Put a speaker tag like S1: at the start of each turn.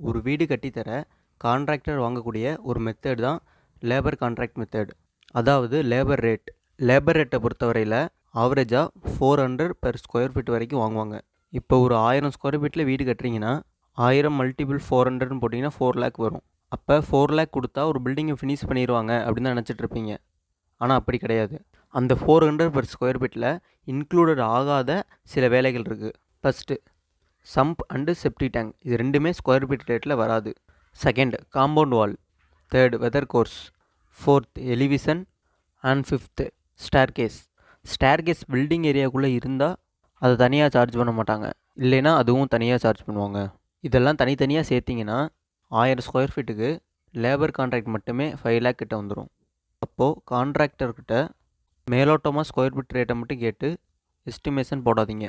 S1: ஒரு வீடு கட்டித்தர கான்ட்ராக்டர் வாங்கக்கூடிய ஒரு மெத்தட் தான் லேபர் கான்ட்ராக்ட் மெத்தட். அதாவது லேபர் ரேட். லேபர் ரேட்டை பொறுத்தவரையில் ஆவரேஜாக 400 பெர் ஸ்கொயர் ஃபீட் வரைக்கும் வாங்குவாங்க. இப்போ ஒரு 1000 ஸ்கொயர் ஃபீட்டில் வீடு கட்டுறீங்கன்னா 1000 மல்டிபிள் 400ன்னு போட்டிங்கன்னா 4 லேக் வரும். அப்போ 4 லேக் கொடுத்தா ஒரு பில்டிங்கை ஃபினிஷ் பண்ணிடுவாங்க அப்படின்னு தான் நினச்சிட்டு இருப்பீங்க. ஆனால் அப்படி கிடையாது. அந்த 400 பெர் ஸ்கொயர் ஃபீட்டில் இன்க்ளூடட் ஆகாத சில வேலைகள் இருக்குது. First sump and septic tank. இது ரெண்டுமே ஸ்கொயர் ஃபீட் ரேட்டில் வராது. Second compound wall. Third weather course. Fourth elevation. And fifth staircase. Staircase building ஏரியாவுக்குள்ளே இருந்தால் அதை தனியாக சார்ஜ் பண்ண மாட்டாங்க, இல்லைன்னா அதுவும் தனியாக சார்ஜ் பண்ணுவாங்க. இதெல்லாம் தனித்தனியாக சேர்த்திங்கன்னா 1000 ஸ்கொயர் ஃபீட்டுக்கு லேபர் கான்ட்ராக்ட் மட்டுமே 5 லேக் கிட்ட வந்துடும். அப்போது கான்ட்ராக்டர்கிட்ட மேலோட்டமாக ஸ்கொயர் ஃபீட் ரேட்டை மட்டும் கேட்டு எஸ்டிமேஷன் போடாதீங்க.